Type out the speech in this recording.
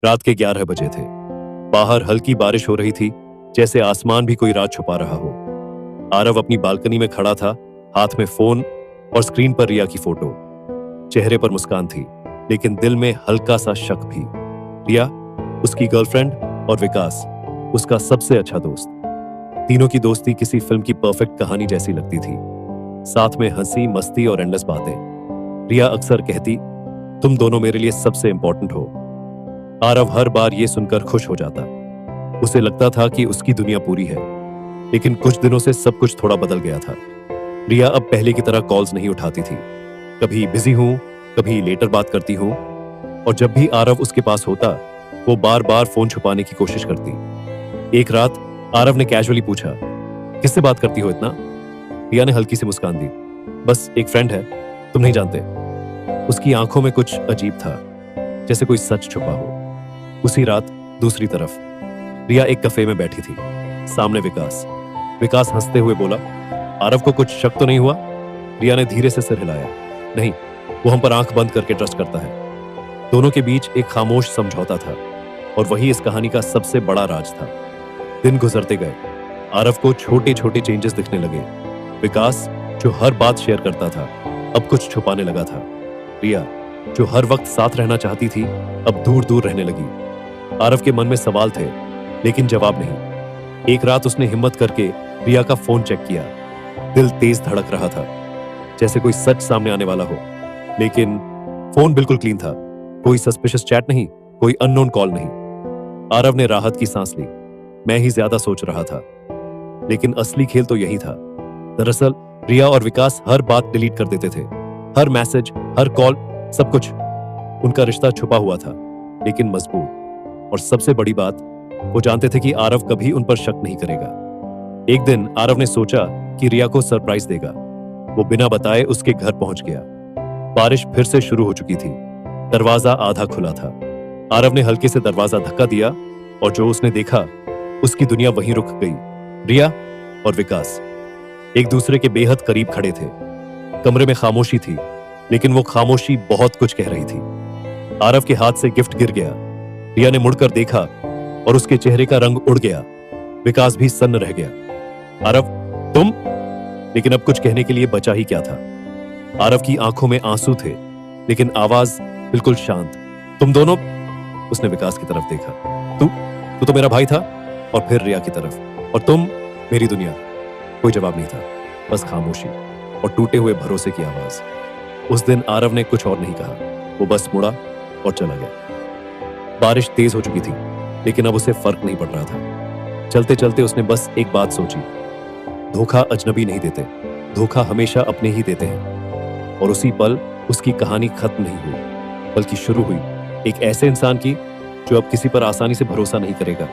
रात के 11 बजे थे। बाहर हल्की बारिश हो रही थी, जैसे आसमान भी कोई राज छुपा रहा हो। आरव अपनी बालकनी में खड़ा था, हाथ में फोन और स्क्रीन पर रिया की फोटो। चेहरे पर मुस्कान थी, लेकिन दिल में हल्का सा शक भी। रिया, उसकी गर्लफ्रेंड, और विकास, उसका सबसे अच्छा दोस्त। तीनों की दोस्ती किसी फिल्म की परफेक्ट कहानी जैसी लगती थी। साथ में हंसी, मस्ती और एंडलेस बातें। रिया अक्सर कहती, तुम दोनों मेरे लिए सबसे इंपॉर्टेंट हो। आरव हर बार ये सुनकर खुश हो जाता। उसे लगता था कि उसकी दुनिया पूरी है। लेकिन कुछ दिनों से सब कुछ थोड़ा बदल गया था। रिया अब पहले की तरह कॉल्स नहीं उठाती थी। कभी बिजी हूं, कभी लेटर बात करती हूं, और जब भी आरव उसके पास होता, वो बार बार फोन छुपाने की कोशिश करती। एक रात आरव ने कैजुअली पूछा, किससे बात करती हो इतना? रिया ने हल्की सी मुस्कान दी, बस एक फ्रेंड है, तुम नहीं जानते। उसकी आंखों में कुछ अजीब था, जैसे कोई सच छुपा हो। उसी रात दूसरी तरफ रिया एक कैफे में बैठी थी, सामने विकास। विकास हंसते हुए बोला, आरव को कुछ शक तो नहीं हुआ? रिया ने धीरे से सिर हिलाया, नहीं, वो हम पर आंख बंद करके ट्रस्ट करता है। दोनों के बीच एक खामोश समझौता था, और वही इस कहानी का सबसे बड़ा राज था। दिन गुजरते गए, आरव को छोटे छोटे चेंजेस दिखने लगे। विकास, जो हर बात शेयर करता था, अब कुछ छुपाने लगा था। रिया, जो हर वक्त साथ रहना चाहती थी, अब दूर दूर रहने लगी। आरव के मन में सवाल थे, लेकिन जवाब नहीं। एक रात उसने हिम्मत करके रिया का फोन चेक किया। दिल तेज धड़क रहा था, जैसे कोई सच सामने आने वाला हो। लेकिन फोन बिल्कुल क्लीन था, कोई सस्पिशियस चैट नहीं, कोई अननोन कॉल नहीं। आरव ने राहत की सांस ली। मैं ही ज्यादा सोच रहा था। लेकिन असली खेल तो यही था। दरअसल रिया और विकास हर बात डिलीट कर देते थे, हर मैसेज, हर कॉल, सब कुछ। उनका रिश्ता छुपा हुआ था, लेकिन मजबूत। और सबसे बड़ी बात, वो जानते थे कि आरव कभी उन पर शक नहीं करेगा। एक दिन आरव ने सोचा कि रिया को सरप्राइज देगा। वो बिना बताए उसके घर पहुंच गया। बारिश फिर से शुरू हो चुकी थी। दरवाजा आधा खुला था। आरव ने हल्के से दरवाजा धक्का दिया, और जो उसने देखा, उसकी दुनिया वहीं रुक गई। रिया और विकास एक दूसरे के बेहद करीब खड़े थे। कमरे में खामोशी थी, लेकिन वो खामोशी बहुत कुछ कह रही थी। आरव के हाथ से गिफ्ट गिर गया। रिया ने मुड़कर देखा, और उसके चेहरे का रंग उड़ गया। विकास भी सन्न रह गया। आरव, तुम? लेकिन अब कुछ कहने के लिए बचा ही क्या था। आरव की आंखों में आंसू थे, लेकिन आवाज बिल्कुल शांत। तुम दोनों? उसने विकास की तरफ देखा। तू तो मेरा भाई था। और फिर रिया की तरफ, और तुम मेरी दुनिया। कोई जवाब नहीं था, बस खामोशी और टूटे हुए भरोसे की आवाज। उस दिन आरव ने कुछ और नहीं कहा, वो बस मुड़ा और चला गया। बारिश तेज हो चुकी थी, लेकिन अब उसे फर्क नहीं पड़ रहा था। चलते चलते उसने बस एक बात सोची, धोखा अजनबी नहीं देते, धोखा हमेशा अपने ही देते हैं। और उसी पल उसकी कहानी खत्म नहीं हुई, बल्कि शुरू हुई एक ऐसे इंसान की जो अब किसी पर आसानी से भरोसा नहीं करेगा।